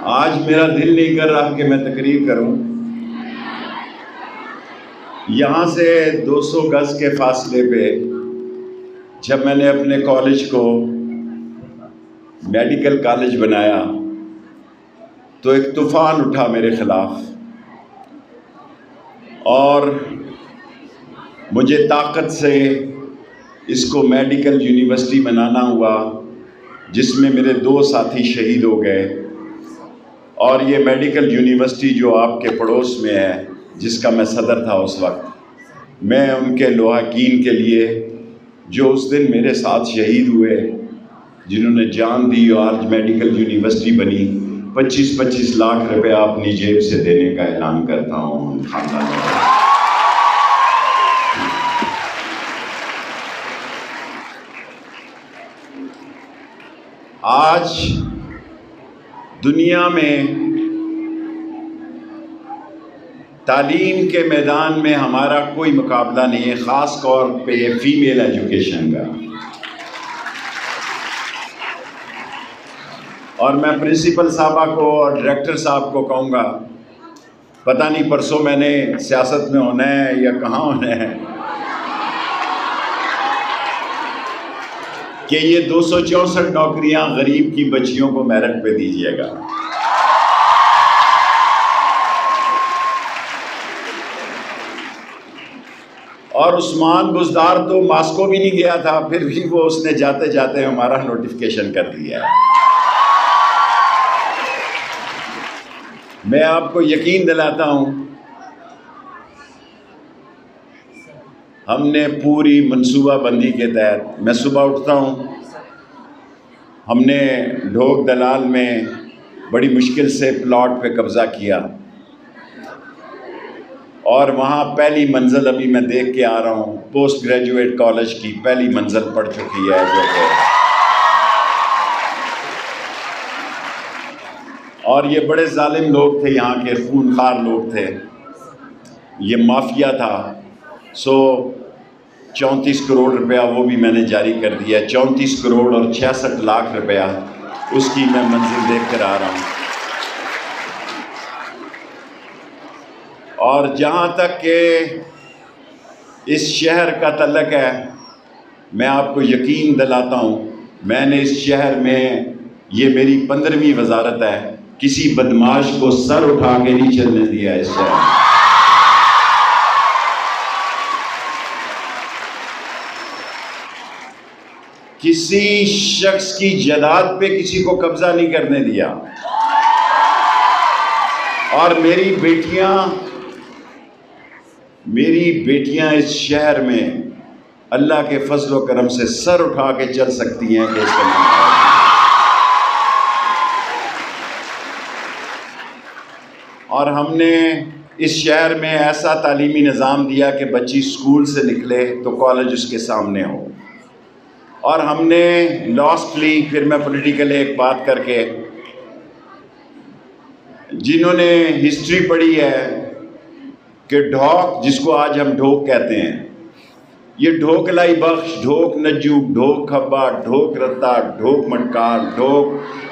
आज मेरा दिल नहीं कर रहा कि मैं तकरीर करूं। यहाँ से 200 गज के फासले पे जब मैंने अपने कॉलेज को मेडिकल कॉलेज बनाया तो एक तूफ़ान उठा मेरे ख़िलाफ़ और मुझे ताकत से इसको मेडिकल यूनिवर्सिटी बनाना हुआ, जिसमें मेरे 2 साथी शहीद हो गए। और ये मेडिकल यूनिवर्सिटी जो आपके पड़ोस में है, जिसका मैं सदर था उस वक्त, मैं उनके लोहाकीन के लिए जो उस दिन मेरे साथ शहीद हुए, जिन्होंने जान दी और आज मेडिकल यूनिवर्सिटी बनी, 25-25 लाख रुपया अपनी जेब से देने का ऐलान करता हूँ उन खानदानों को। आज दुनिया में तालीम के मैदान में हमारा कोई मुकाबला नहीं है, ख़ास तौर पे फीमेल एजुकेशन का। और मैं प्रिंसिपल साहबा को और डायरेक्टर साहब को कहूँगा, पता नहीं परसों मैंने सियासत में होना है या कहाँ होना है, कि ये 264 नौकरियां गरीब की बच्चियों को मेरिट पे दीजिएगा। और उस्मान बुज़दार तो मास्को भी नहीं गया था, फिर भी वो उसने जाते जाते हमारा नोटिफिकेशन कर दिया है। मैं आपको यकीन दिलाता हूँ, हमने पूरी मनसूबाबंदी के तहत, मैं सुबह उठता हूँ, हमने ढोक दलाल में बड़ी मुश्किल से प्लॉट पे कब्ज़ा किया और वहाँ पहली मंजिल अभी मैं देख के आ रहा हूँ, पोस्ट ग्रेजुएट कॉलेज की पहली मंजिल पड़ चुकी है जो कि, और ये बड़े जालिम लोग थे, यहाँ के खूनखार लोग थे, ये माफिया था। 34 करोड़ रुपया वो भी मैंने जारी कर दिया है। 34 करोड़ और 66 लाख रुपया उसकी मैं मंजिल देख कर आ रहा हूँ। और जहाँ तक कि इस शहर का तल्लक है, मैं आपको यकीन दिलाता हूँ, मैंने इस शहर में, ये मेरी 15वीं वजारत है, किसी बदमाश को सर उठा के नहीं चलने दिया इस शहर में। किसी शख्स की जायदाद पे किसी को कब्जा नहीं करने दिया। और मेरी बेटियां इस शहर में अल्लाह के फजल व करम से सर उठा के चल सकती हैं कि इसका नाम। और हमने इस शहर में ऐसा तालीमी निज़ाम दिया कि बच्ची स्कूल से निकले तो कॉलेज उसके सामने हो। और हमने लास्टली, फिर मैं पॉलिटिकली एक बात करके, जिन्होंने हिस्ट्री पढ़ी है कि ढोक, जिसको आज हम ढोक कहते हैं, ये ढोक लाई बख्श, ढोक नज्जू, ढोक खब्बा, ढोक रत्ता, ढोक मटकार, ढोक,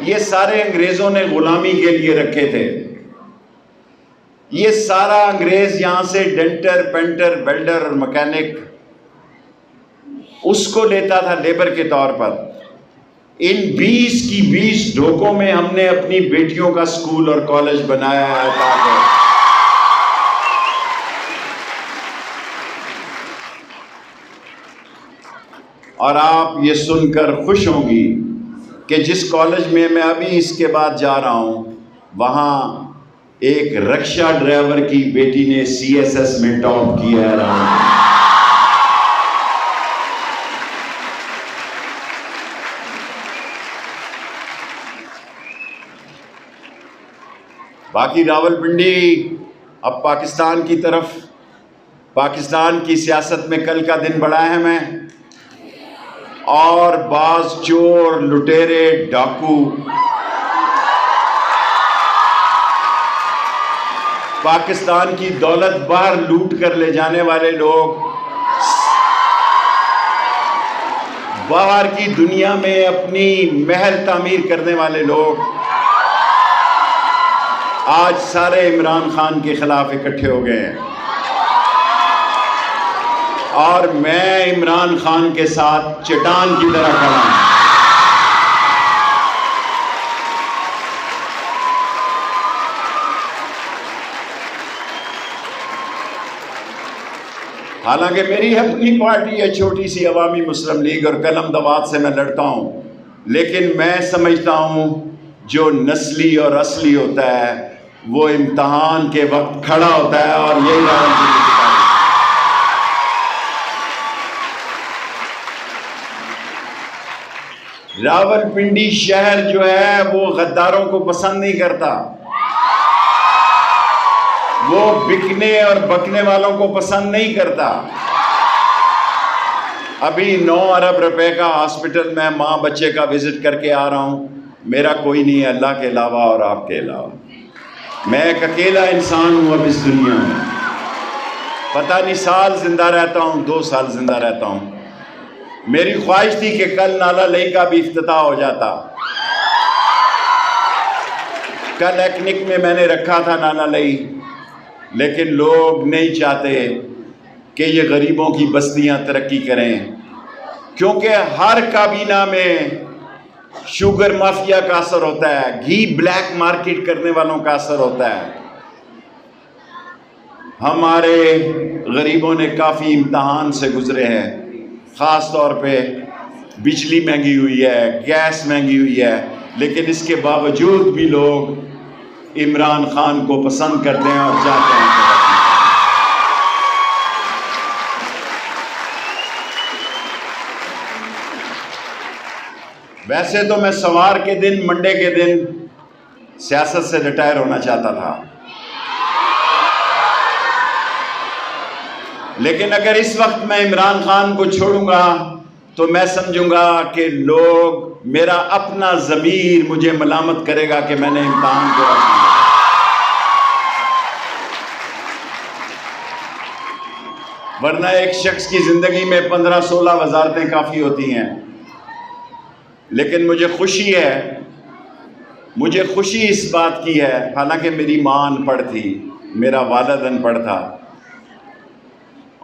ये सारे अंग्रेज़ों ने गुलामी के लिए रखे थे। ये सारा अंग्रेज़ यहाँ से डेंटर, पेंटर, वेल्डर और मैकेनिक उसको लेता था लेबर के तौर पर। इन 20 की 20 ढोकों में हमने अपनी बेटियों का स्कूल और कॉलेज बनाया है ताकि, और आप ये सुनकर खुश होंगी कि जिस कॉलेज में मैं अभी इसके बाद जा रहा हूं, वहां एक रिक्शा ड्राइवर की बेटी ने CSS में टॉप किया है। बाकी रावलपिंडी अब पाकिस्तान की तरफ, पाकिस्तान की सियासत में कल का दिन बड़ा अहम है। और बाज चोर, लुटेरे, डाकू पाकिस्तान की दौलत बाहर लूट कर ले जाने वाले लोग, बाहर की दुनिया में अपनी महल तामीर करने वाले लोग, आज सारे इमरान खान के खिलाफ इकट्ठे हो गए हैं और मैं इमरान खान के साथ चट्टान की तरह खड़ा हूं। हालांकि मेरी अपनी पार्टी है छोटी सी अवामी मुस्लिम लीग और कलम दवात से मैं लड़ता हूं, लेकिन मैं समझता हूं जो नस्ली और असली होता है वो इम्तहान के वक्त खड़ा होता है और यही रावलपिंडी शहर जो है वो गद्दारों को पसंद नहीं करता, वो बिकने और बकने वालों को पसंद नहीं करता। अभी 9 अरब रुपए का हॉस्पिटल में माँ बच्चे का विजिट करके आ रहा हूँ। मेरा कोई नहीं है अल्लाह के अलावा और आपके अलावा। मैं एक अकेला इंसान हूँ अब इस दुनिया में। पता नहीं साल जिंदा रहता हूँ, 2 साल जिंदा रहता हूँ। मेरी ख्वाहिश थी कि कल नाला लई का भी इफ्तिताह हो जाता। कल एक्निक में मैंने रखा था नाला लई, लेकिन लोग नहीं चाहते कि ये गरीबों की बस्तियां तरक्की करें, क्योंकि हर काबीना में शुगर माफिया का असर होता है, घी ब्लैक मार्केट करने वालों का असर होता है। हमारे गरीबों ने काफ़ी इम्तहान से गुजरे हैं, ख़ास तौर पे बिजली महंगी हुई है, गैस महंगी हुई है, लेकिन इसके बावजूद भी लोग इमरान खान को पसंद करते हैं और चाहते हैं। वैसे तो मैं सवार के दिन, मंडे के दिन सियासत से रिटायर होना चाहता था, लेकिन अगर इस वक्त मैं इमरान खान को छोड़ूंगा तो मैं समझूंगा कि लोग, मेरा अपना ज़मीर मुझे मलामत करेगा कि मैंने इम्तिहान को रख दिया। वरना एक शख्स की ज़िंदगी में 15-16 वजारतें काफ़ी होती हैं, लेकिन मुझे खुशी इस बात की है, हालांकि मेरी माँ अनपढ़ थी, मेरा वालिद अनपढ़ था,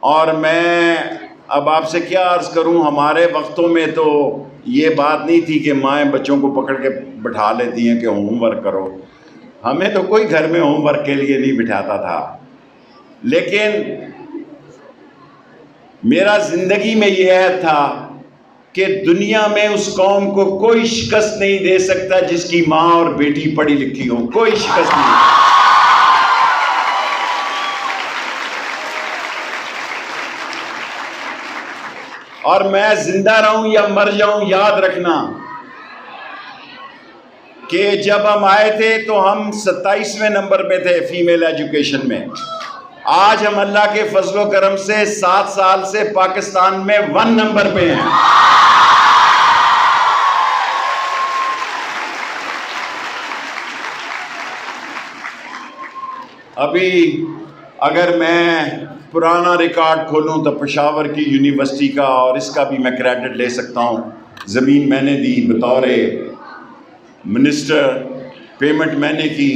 और मैं अब आपसे क्या अर्ज़ करूं, हमारे वक्तों में तो ये बात नहीं थी कि माएँ बच्चों को पकड़ के बैठा लेती हैं कि होमवर्क करो। हमें तो कोई घर में होमवर्क के लिए नहीं बिठाता था, लेकिन मेरा ज़िंदगी में यह था कि दुनिया में उस कौम को कोई शिकस्त नहीं दे सकता जिसकी माँ और बेटी पढ़ी लिखी हो, कोई शिकस्त नहीं। और मैं जिंदा रहूं या मर जाऊं, याद रखना कि जब हम आए थे तो हम 27वें नंबर पे थे फीमेल एजुकेशन में। आज हम अल्लाह के फजलो करम से 7 साल से पाकिस्तान में 1 नंबर पे हैं। अभी अगर मैं पुराना रिकॉर्ड खोलूं तो पेशावर की यूनिवर्सिटी का, और इसका भी मैं क्रेडिट ले सकता हूं, ज़मीन मैंने दी बतौर मिनिस्टर, पेमेंट मैंने की,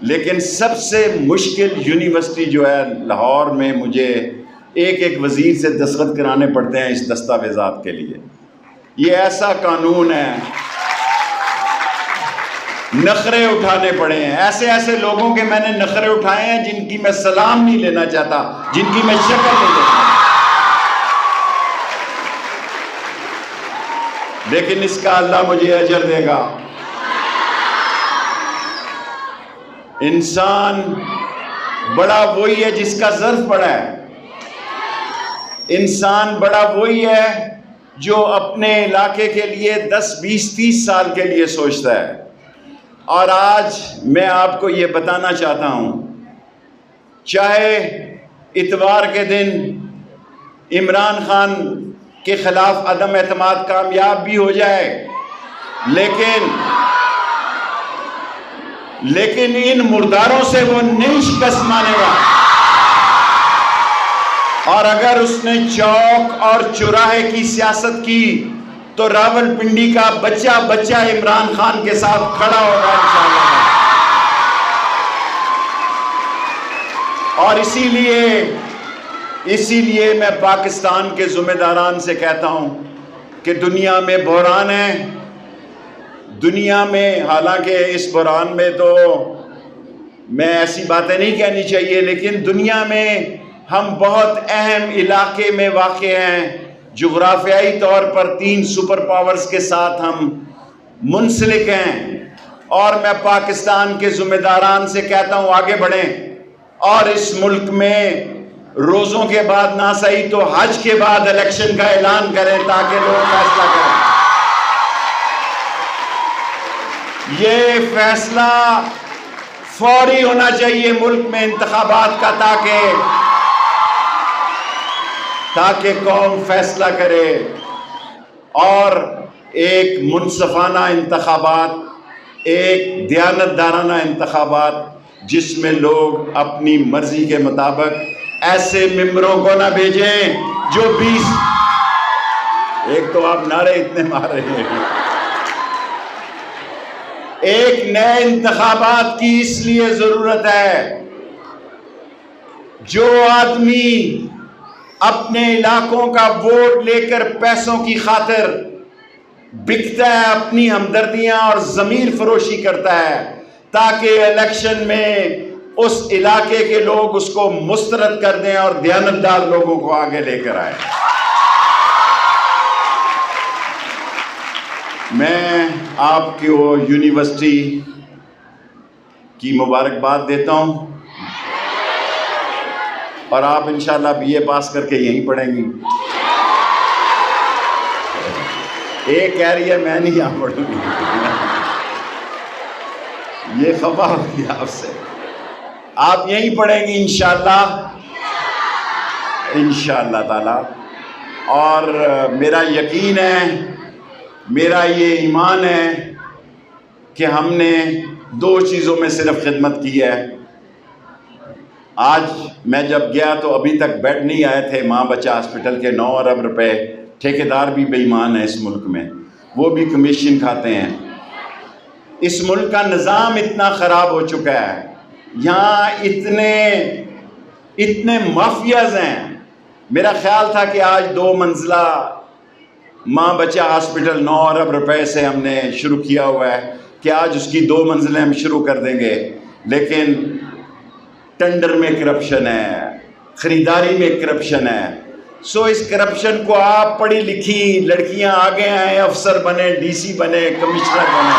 लेकिन सबसे मुश्किल यूनिवर्सिटी जो है लाहौर में, मुझे एक वज़ीर से दस्तखत कराने पड़ते हैं इस दस्तावेज़ात के लिए। ये ऐसा कानून है, नखरे उठाने पड़े हैं, ऐसे लोगों के मैंने नखरे उठाए हैं जिनकी मैं सलाम नहीं लेना चाहता, जिनकी मैं शक्ल नहीं देखता, लेकिन इसका अल्लाह मुझे अजर देगा। इंसान बड़ा वही है जिसका ज़र्फ बड़ा है। इंसान बड़ा वही है जो अपने इलाके के लिए 10, 20, 30 साल के लिए सोचता है। और आज मैं आपको ये बताना चाहता हूँ, चाहे इतवार के दिन इमरान खान के ख़िलाफ़ अदम एतमाद कामयाब भी हो जाए, लेकिन इन मुर्दारों से वो नहीं शिकस्त मानेगा। और अगर उसने चौक और चौराहे की सियासत की तो रावलपिंडी का बच्चा इमरान खान के साथ खड़ा होगा इंशाअल्लाह। और इसीलिए मैं पाकिस्तान के ज़िम्मेदारान से कहता हूँ कि दुनिया में बहरान है, दुनिया में, हालांकि इस बहरान में तो मैं ऐसी बातें नहीं कहनी चाहिए, लेकिन दुनिया में हम बहुत अहम इलाके में वाक़े हैं। जुग़राफ़ियाई तौर पर 3 सुपर पावर्स के साथ हम मुंसलिक हैं, और मैं पाकिस्तान के ज़िम्मेदारान से कहता हूँ आगे बढ़ें और इस मुल्क में रोज़ों के बाद ना सही तो हज के बाद इलेक्शन का ऐलान करें ताकि लोग फैसला करें। ये फैसला फौरी होना चाहिए मुल्क में इंतखाबात का, ताकि कौम फैसला करे और एक मुनसफाना इंतखाबात, एक दियानतदाराना इंतखाबात जिसमें लोग अपनी मर्जी के मुताबिक ऐसे मेंबरों को ना भेजें जो 20, एक तो आप नारे इतने मार रहे हैं। एक नए इंतखाबात की इसलिए जरूरत है, जो आदमी अपने इलाकों का वोट लेकर पैसों की खातिर बिकता है, अपनी हमदर्दियां और ज़मीर फरोशी करता है, ताकि इलेक्शन में उस इलाके के लोग उसको मुस्तरद कर दें और दयानतदार लोगों को आगे लेकर आए। मैं आपको यूनिवर्सिटी की मुबारकबाद देता हूं, और आप इंशाल्लाह BA पास करके यहीं पढ़ेंगी। एक कह रही है मैं नहीं यहाँ पढ़ूंगी, ये खफा होगी आपसे। आप यहीं पढ़ेंगी इंशाअल्लाह ताला। और मेरा यकीन है, मेरा ये ईमान है कि हमने 2 चीज़ों में सिर्फ खिदमत की है। आज मैं जब गया तो अभी तक बेड नहीं आए थे माँ बच्चा हॉस्पिटल के। 9 अरब रुपए, ठेकेदार भी बेईमान है इस मुल्क में, वो भी कमीशन खाते हैं। इस मुल्क का निज़ाम इतना ख़राब हो चुका है, यहाँ इतने माफियाज हैं। मेरा ख्याल था कि आज 2 मंजिला माँ बच्चा हॉस्पिटल 9 अरब रुपए से हमने शुरू किया हुआ है कि आज उसकी 2 मंजिलें हम शुरू कर देंगे, लेकिन टेंडर में करप्शन है, ख़रीदारी में करप्शन है। सो इस करप्शन को आप पढ़ी लिखी लड़कियां आगे आए, अफसर बने, DC बने, कमिश्नर बने।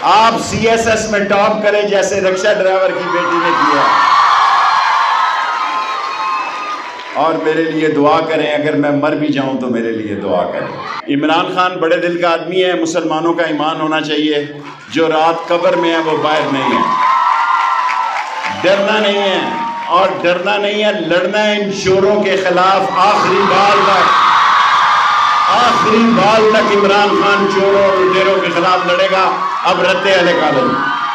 आप CSS में टॉप करें जैसे रिक्शा ड्राइवर की बेटी ने किया, और मेरे लिए दुआ करें। अगर मैं मर भी जाऊं तो मेरे लिए दुआ करें। इमरान खान बड़े दिल का आदमी है, मुसलमानों का ईमान होना चाहिए। जो रात कब्र में है वो बाहर नहीं है, डरना नहीं है, और डरना नहीं है, लड़ना है इन शोरों के खिलाफ आखिरी बाल तक इमरान खान चोरों और लुटेरों के खिलाफ लड़ेगा। अब रद्द अले कानून।